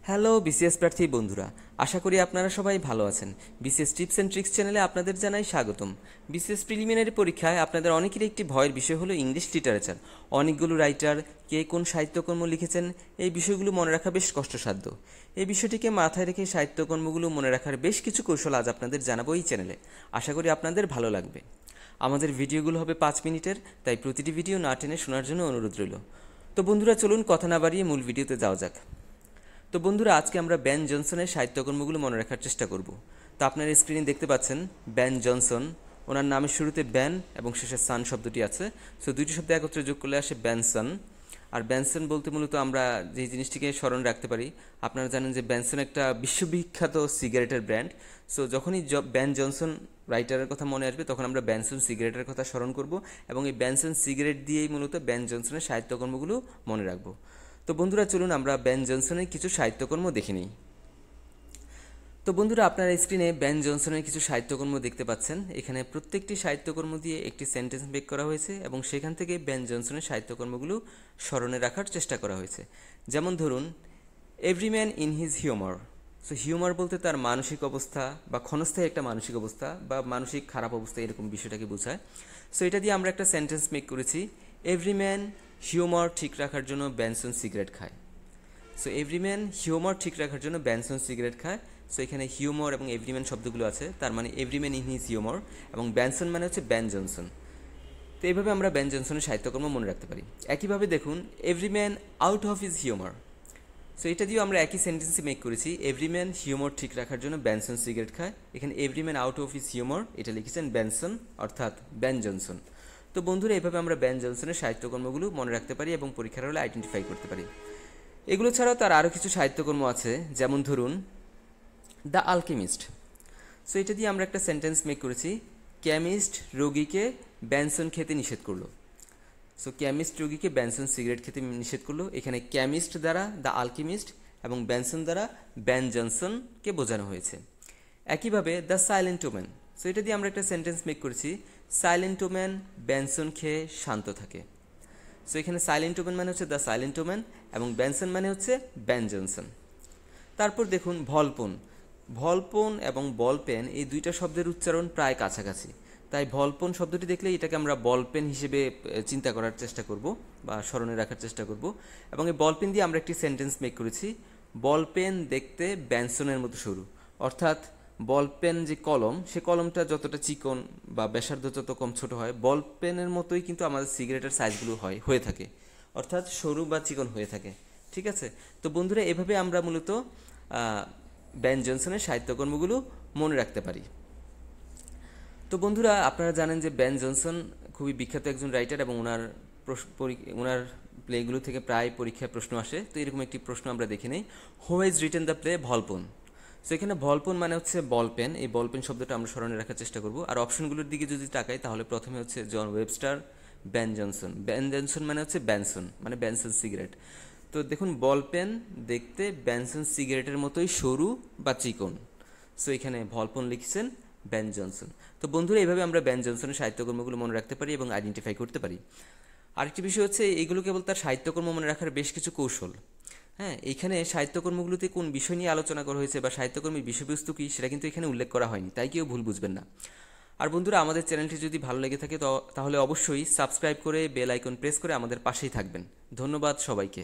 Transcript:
Hello BCS প্রার্থী বন্ধুরা, আশা করি আপনারা সবাই ভালো আছেন। বিসিএস টিপস অ্যান্ড ট্রিক্স চ্যানেলে আপনাদের জানাই স্বাগতম। বিসিএস প্রিলিমিনারি পরীক্ষায় আপনাদের অনেকেরই একটি ভয়ের বিষয় হলো ইংলিশ লিটারেচার। অনেকগুলো রাইটার কে কোন সাহিত্যকর্ম লিখেছেন এই বিষয়গুলো মনে রাখা বেশ কষ্টসাধ্য। এই বিষয়টিকে মাথায় রেখে সাহিত্যকর্মগুলো মনে রাখার বেশ কিছু কৌশল আজ আপনাদের জানাবো এই চ্যানেলে। আশা করি আপনাদের ভালো লাগবে। আমাদের ভিডিওগুলো হবে 5 মিনিটের, তাই প্রতিটি ভিডিও না টেনে শোনার জন্য অনুরোধ রইল। তো বন্ধুরা, চলুন কথা না বাড়িয়ে মূল ভিডিওতে যাওয়া যাক। তো বন্ধুরা, আজকে আমরা বেন জনসনের সাহিত্যকর্মগুলো মনে রাখার চেষ্টা করব। তো আপনারা স্ক্রিনে দেখতে পাচ্ছেন বেন জনসন। ওনার নামের শুরুতে বেন এবং শেষে সান শব্দটি আছে। সো দুইটি শব্দ একত্রে যোগ করলে আসে বেনসন। আর বেনসন বলতে মূলত আমরা যে জিনিসটিকে স্মরণ রাখতে পারি, আপনারা জানেন যে বেনসন একটা বিশ্ববিখ্যাত সিগারেটের ব্র্যান্ড। সো যখনই বেন জনসন রাইটারের কথা মনে আসবে তখন আমরা বেনসন সিগারেটের কথা স্মরণ করব এবং এই বেনসন সিগারেট দিয়েই মূলত বেন জনসনের সাহিত্যকর্মগুলো মনে রাখবো। তো বন্ধুরা, চলুন আমরা বেন জনসনের কিছু সাহিত্যকর্ম দেখে নিই। তো বন্ধুরা, আপনারা স্ক্রিনে বেন জনসনের কিছু সাহিত্যকর্ম দেখতে পাচ্ছেন। এখানে প্রত্যেকটি সাহিত্যকর্ম দিয়ে একটি সেন্টেন্স মেক করা হয়েছে এবং সেখান থেকে বেন জনসনের সাহিত্যকর্মগুলো স্মরণে রাখার চেষ্টা করা হয়েছে। যেমন ধরুন, every man in his humour. So humour বলতে তার মানসিক অবস্থা বা ক্ষণস্থায়ী একটা মানসিক অবস্থা বা মানসিক খারাপ অবস্থা, এরকম বিষয়টাকে বোঝায়। সো এটা দিয়ে আমরা একটা সেন্টেন্স মেক করেছি, এভরি ম্যান হিউমার ঠিক রাখার জন্য বেনসন সিগারেট খায়। সো এভরিম্যান হিউমার ঠিক রাখার জন্য বেনসন সিগারেট খায়। সো এখানে হিউমার এবং এভরিম্যান শব্দগুলো আছে, তার মানে এভরিম্যান ইন হিজ হিউমার এবং বেনসন মানে হচ্ছে বেন জনসন। তো এইভাবে আমরা বেন জনসনের সাহিত্যকর্ম মনে রাখতে পারি। একইভাবে দেখুন, everyman out of his humour. So এটা দিয়েও আমরা একই সেন্টেন্সে মেক করেছি, এভরিম্যান হিউমার ঠিক রাখার জন্য বেনসন সিগারেট খায়। এখানে এভরিম্যান আউট অফ হিজ হিউমার এটা লিখেছেন বেনসন, অর্থাৎ বেন জনসন। তো বন্ধুরা, এভাবে আমরা বেন জনসনের সাহিত্যকর্মগুলো মনে রাখতে পারি এবং পরীক্ষার হলে আইডেন্টিফাই করতে পারি। এগুলো ছাড়াও তার আরও কিছু সাহিত্যকর্ম আছে, যেমন ধরুন দ্য আলকেমিস্ট। সো এটা দিয়ে আমরা একটা সেন্টেন্স মেক করেছি, কেমিস্ট রোগীকে বেনসন খেতে নিষেধ করলো। সো কেমিস্ট রোগীকে বেনসন সিগারেট খেতে নিষেধ করলো। এখানে কেমিস্ট দ্বারা দ্য আলকেমিস্ট এবং বেনসন দ্বারা বেন জনসনকে বোঝানো হয়েছে। একইভাবে দ্য সাইলেন্ট ওম্যান। সো এটা দিয়ে আমরা একটা সেন্টেন্স মেক করেছি, সাইলেন্ট ওম্যান বেনসন খেয়ে শান্ত থাকে। সো এখানে সাইলেন্ট ওম্যান মানে হচ্ছে দ্য সাইলেন্ট ওম্যান এবং বেনসন মানে হচ্ছে বেন জনসন। তারপর দেখুন ভলপন। ভলপন এবং বলপেন এই দুইটা শব্দের উচ্চারণ প্রায় কাছাকাছি, তাই ভলপন শব্দটি দেখলে এটাকে আমরা বলপেন হিসেবে চিন্তা করার চেষ্টা করব বা স্মরণে রাখার চেষ্টা করব। এবং এই বলপেন দিয়ে আমরা একটি সেন্টেন্স মেক করেছি, বলপেন দেখতে বেনসনের মতো সরু। অর্থাৎ বলপেন যে কলম, সে কলমটা যতটা চিকন বা ব্যাসার্ধ যত কম ছোট হয়, বলপেনের মতোই কিন্তু আমাদের সিগারেটের সাইজগুলো হয়ে থাকে, অর্থাৎ সরু বা চিকন হয়ে থাকে। ঠিক আছে? তো বন্ধুরা, এভাবে আমরা মূলত বেন জনসনের সাহিত্যকর্মগুলো মনে রাখতে পারি। তো বন্ধুরা, আপনারা জানেন যে বেন জনসন খুবই বিখ্যাত একজন রাইটার এবং ওনার প্লেগুলো থেকে প্রায় পরীক্ষায় প্রশ্ন আসে। তো এরকম একটি প্রশ্ন আমরা দেখে নেই, who has written the play ভলপন। So এখানে ভলপন মানে হচ্ছে বলপেন, এই বলপেন শব্দটা আমরা স্মরণে রাখার চেষ্টা করব। আর অপশনগুলোর দিকে যদি তাকাই তাহলে প্রথমে হচ্ছে John Webster, Ben Jonson. Ben Jonson মানে হচ্ছে বেনসন, মানে বেনসন সিগারেট। তো দেখুন, বলপেন দেখতে বেনসন সিগারেটের মতোই সরু বা চিকন। সো এখানে ভলপন লিখছেন বেন জনসন। তো বন্ধুরা, এইভাবে আমরা বেন জনসনের সাহিত্যকর্মগুলো মনে রাখতে পারি এবং আইডেন্টিফাই করতে পারি। আরেকটি বিষয় হচ্ছে, এইগুলো কেবল তার সাহিত্যকর্ম মনে রাখার বেশ কিছু কৌশল। হ্যাঁ, এখানে সাহিত্যকর্মগুলোতে কোন বিষয় নিয়ে আলোচনা করা হয়েছে বা সাহিত্যকর্মের বিষয়বস্তু কী সেটা কিন্তু এখানে উল্লেখ করা হয়নি, তাই কেউ ভুল বুঝবেন না। আর বন্ধুরা, আমাদের চ্যানেলটি যদি ভালো লেগে থাকে তাহলে অবশ্যই সাবস্ক্রাইব করে বেল আইকন প্রেস করে আমাদের পাশেই থাকবেন। ধন্যবাদ সবাইকে।